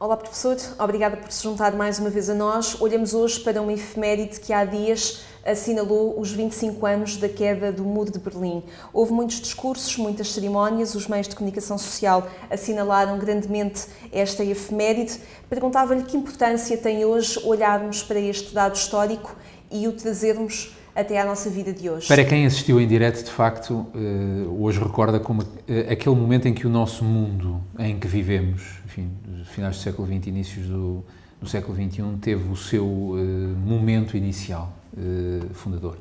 Olá, professor. Obrigada por se juntar mais uma vez a nós. Olhamos hoje para uma efeméride que há dias assinalou os 25 anos da queda do Muro de Berlim. Houve muitos discursos, muitas cerimónias, os meios de comunicação social assinalaram grandemente esta efeméride. Perguntava-lhe que importância tem hoje olharmos para este dado histórico e o trazermos até à nossa vida de hoje. Para quem assistiu em direto, de facto, hoje recorda como aquele momento em que o nosso mundo em que vivemos, enfim, finais do século XX, inícios do século XXI, teve o seu momento inicial, fundador.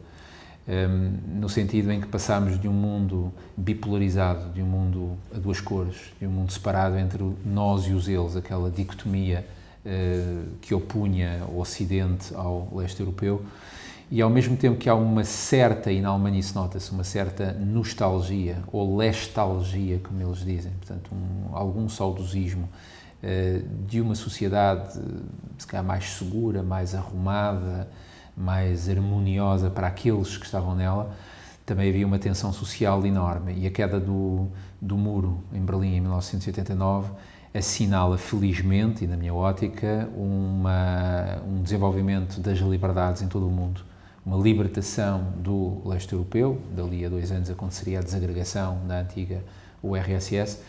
No sentido em que passámos de um mundo bipolarizado, de um mundo a duas cores, de um mundo separado entre nós e os eles, aquela dicotomia que opunha o Ocidente ao leste europeu, e ao mesmo tempo que há uma certa, e na Alemanha isso nota-se, uma certa nostalgia, ou lestalgia, como eles dizem, portanto, algum saudosismo de uma sociedade, se calhar, mais segura, mais arrumada, mais harmoniosa para aqueles que estavam nela. Também havia uma tensão social enorme, e a queda do muro em Berlim em 1989 assinala, felizmente, e na minha ótica, um desenvolvimento das liberdades em todo o mundo. Uma libertação do leste europeu, dali a 2 anos aconteceria a desagregação da antiga URSS.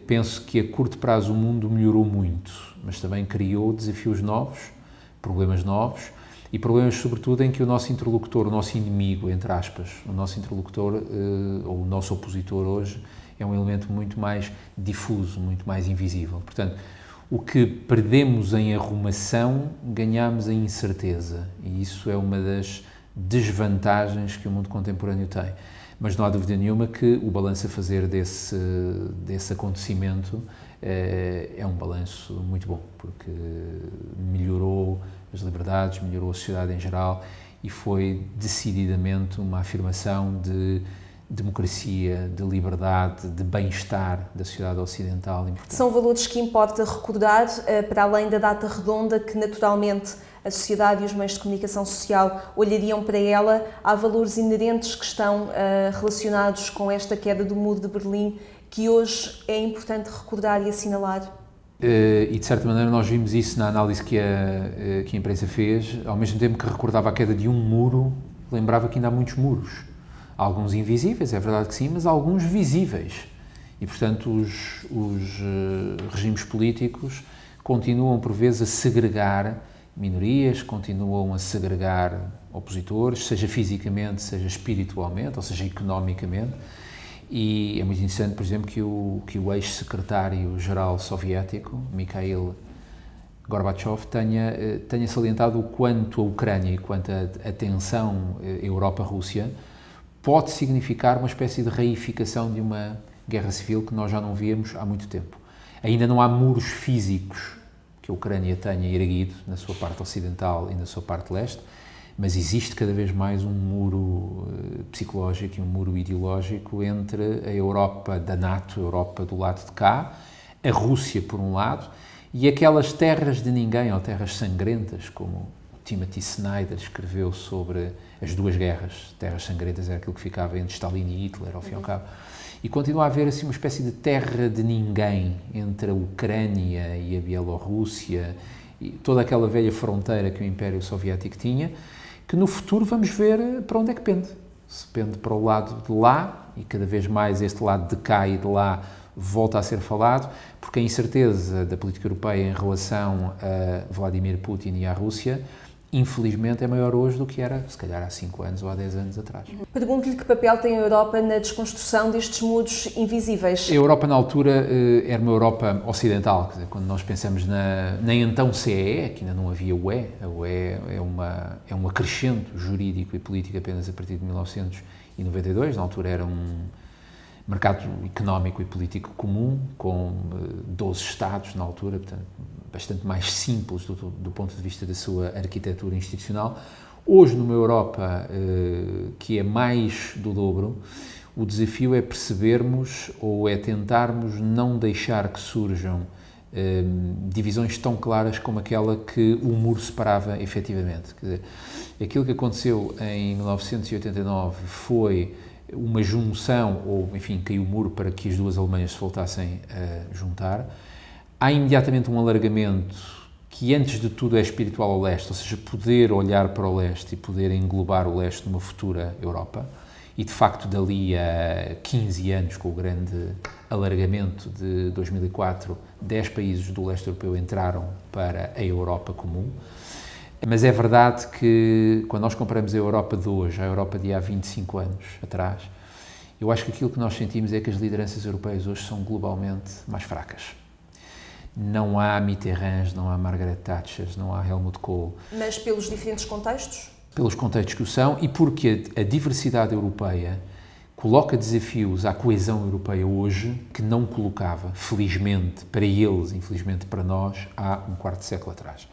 Penso que a curto prazo o mundo melhorou muito, mas também criou desafios novos, problemas novos, e problemas sobretudo em que o nosso interlocutor, o nosso inimigo, entre aspas, o nosso interlocutor ou o nosso opositor hoje é um elemento muito mais difuso, muito mais invisível. Portanto, o que perdemos em arrumação, ganhamos em incerteza, e isso é uma das desvantagens que o mundo contemporâneo tem. Mas não há dúvida nenhuma que o balanço a fazer desse acontecimento é um balanço muito bom, porque melhorou as liberdades, melhorou a sociedade em geral, e foi decididamente uma afirmação de democracia, de liberdade, de bem-estar da sociedade ocidental. São valores que importa recordar, para além da data redonda, que naturalmente a sociedade e os meios de comunicação social olhariam para ela. Há valores inerentes que estão relacionados com esta queda do Muro de Berlim, que hoje é importante recordar e assinalar. E de certa maneira nós vimos isso na análise que a imprensa fez. Ao mesmo tempo que recordava a queda de um muro, lembrava que ainda há muitos muros. Alguns invisíveis, é verdade que sim, mas alguns visíveis. E, portanto, os regimes políticos continuam, por vezes, a segregar minorias, continuam a segregar opositores, seja fisicamente, seja espiritualmente, ou seja, economicamente. E é muito interessante, por exemplo, que o ex-secretário-geral soviético, Mikhail Gorbachev, tenha salientado o quanto a Ucrânia e quanto a tensão Europa-Rússia pode significar uma espécie de reificação de uma guerra civil que nós já não víamos há muito tempo. Ainda não há muros físicos que a Ucrânia tenha erguido na sua parte ocidental e na sua parte leste, mas existe cada vez mais um muro psicológico e um muro ideológico entre a Europa da NATO, a Europa do lado de cá, a Rússia por um lado, e aquelas terras de ninguém, ou terras sangrentas, como Timothy Snyder escreveu sobre as duas guerras. Terras sangrentas era aquilo que ficava entre Stalin e Hitler, ao fim e ao cabo. E continua a haver assim uma espécie de terra de ninguém entre a Ucrânia e a Bielorrússia, e toda aquela velha fronteira que o Império Soviético tinha, que no futuro vamos ver para onde é que pende. Se pende para o lado de lá, e cada vez mais este lado de cá e de lá volta a ser falado, porque a incerteza da política europeia em relação a Vladimir Putin e à Rússia, infelizmente, é maior hoje do que era, se calhar, há 5 anos ou há 10 anos atrás. Pergunto-lhe que papel tem a Europa na desconstrução destes muros invisíveis. A Europa, na altura, era uma Europa ocidental. Quer dizer, quando nós pensamos na então CEE, que ainda não havia UE, a UE é um acrescento jurídico e político apenas a partir de 1992. Na altura era um mercado económico e político comum, com 12 Estados na altura, portanto, bastante mais simples do ponto de vista da sua arquitetura institucional. Hoje, numa Europa que é mais do dobro, o desafio é percebermos ou é tentarmos não deixar que surjam divisões tão claras como aquela que o muro separava efetivamente. Quer dizer, aquilo que aconteceu em 1989 foi uma junção, ou enfim, caiu o muro para que as duas Alemanhas se voltassem a juntar. Há imediatamente um alargamento que, antes de tudo, é espiritual ao leste, ou seja, poder olhar para o leste e poder englobar o leste numa futura Europa. E, de facto, dali a 15 anos, com o grande alargamento de 2004, 10 países do leste europeu entraram para a Europa comum. Mas é verdade que, quando nós comparamos a Europa de hoje à Europa de há 25 anos atrás, eu acho que aquilo que nós sentimos é que as lideranças europeias hoje são globalmente mais fracas. Não há Mitterrands, não há Margaret Thatcher, não há Helmut Kohl. Mas pelos diferentes contextos? Pelos contextos que o são e porque a diversidade europeia coloca desafios à coesão europeia hoje que não colocava, felizmente para eles, infelizmente para nós, há um quarto de século atrás.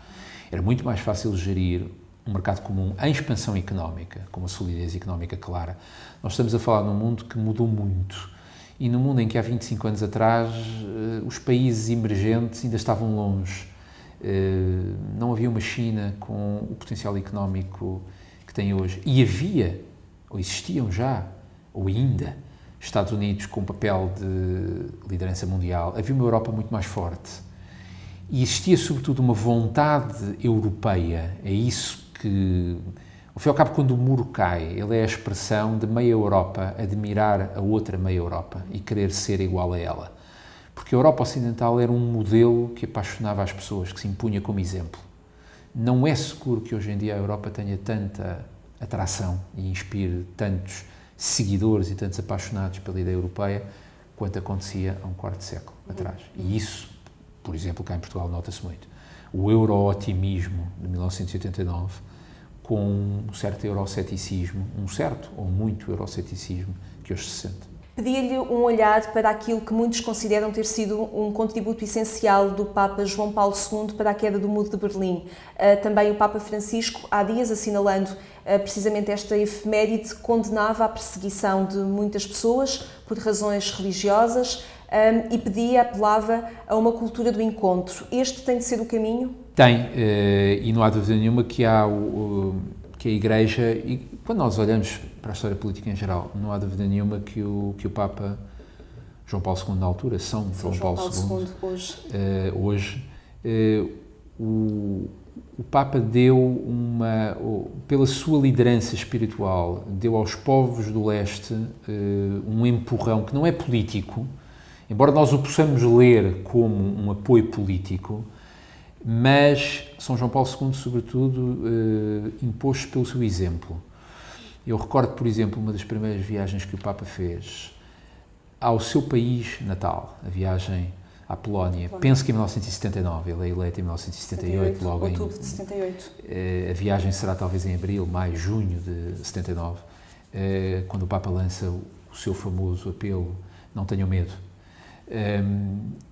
Era muito mais fácil gerir um mercado comum em expansão económica, com uma solidez económica clara. Nós estamos a falar num mundo que mudou muito e num mundo em que há 25 anos atrás os países emergentes ainda estavam longe. Não havia uma China com o potencial económico que tem hoje. E havia, ou existiam já, ou ainda, Estados Unidos com um papel de liderança mundial. Havia uma Europa muito mais forte. E existia, sobretudo, uma vontade europeia. É isso que, ao fim e ao cabo, quando o muro cai, ele é a expressão de meia Europa admirar a outra meia Europa e querer ser igual a ela. Porque a Europa Ocidental era um modelo que apaixonava as pessoas, que se impunha como exemplo. Não é seguro que hoje em dia a Europa tenha tanta atração e inspire tantos seguidores e tantos apaixonados pela ideia europeia quanto acontecia há um quarto de século atrás. E isso, por exemplo, cá em Portugal nota-se muito. O euro-otimismo de 1989 com um certo euroceticismo, um certo ou muito euroceticismo que hoje se sente. Pedia-lhe um olhar para aquilo que muitos consideram ter sido um contributo essencial do Papa João Paulo II para a queda do Muro de Berlim. Também o Papa Francisco, há dias, assinalando precisamente esta efeméride, condenava a perseguição de muitas pessoas por razões religiosas e apelava a uma cultura do encontro. Este tem de ser o caminho? Tem, e não há dúvida nenhuma que há que a Igreja, e quando nós olhamos para a história política em geral, não há dúvida nenhuma que o Papa João Paulo II, na altura, São João Paulo II, hoje, o Papa deu pela sua liderança espiritual, deu aos povos do leste um empurrão que não é político, embora nós o possamos ler como um apoio político, mas São João Paulo II, sobretudo, impôs pelo seu exemplo. Eu recordo, por exemplo, uma das primeiras viagens que o Papa fez ao seu país natal, a viagem à Polónia. Penso que em 1979, ele é eleito em 1978, logo em outubro de 78. A viagem será talvez em abril, maio, junho de 79, quando o Papa lança o seu famoso apelo, não tenham medo.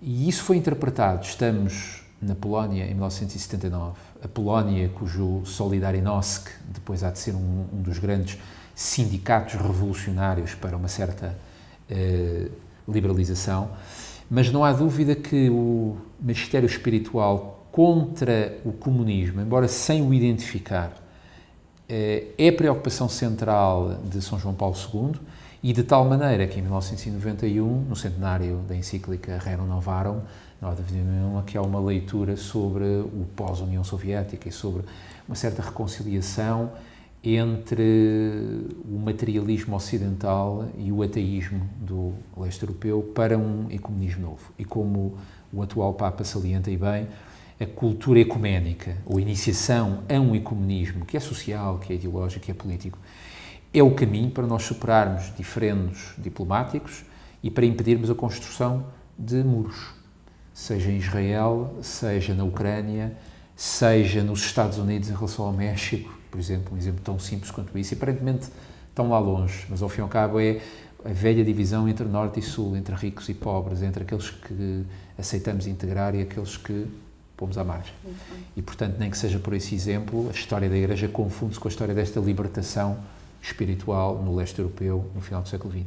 E isso foi interpretado, estamos na Polónia em 1979, a Polónia cujo Solidarność depois há de ser um dos grandes sindicatos revolucionários para uma certa liberalização, mas não há dúvida que o magistério espiritual contra o comunismo, embora sem o identificar, é a preocupação central de São João Paulo II, e de tal maneira que em 1991, no centenário da encíclica Rerum Novarum, não há dúvida nenhuma que há uma leitura sobre o pós-União Soviética e sobre uma certa reconciliação entre o materialismo ocidental e o ateísmo do leste europeu para um ecumenismo novo. E como o atual Papa salienta e bem, a cultura ecuménica, ou a iniciação a um ecumenismo, que é social, que é ideológico, que é político, é o caminho para nós superarmos diferendos diplomáticos e para impedirmos a construção de muros, seja em Israel, seja na Ucrânia, seja nos Estados Unidos em relação ao México, por exemplo, um exemplo tão simples quanto isso, e aparentemente tão lá longe, mas ao fim e ao cabo é a velha divisão entre norte e sul, entre ricos e pobres, entre aqueles que aceitamos integrar e aqueles que pomos à margem. E, portanto, nem que seja por esse exemplo, a história da Igreja confunde-se com a história desta libertação espiritual no leste europeu no final do século XX.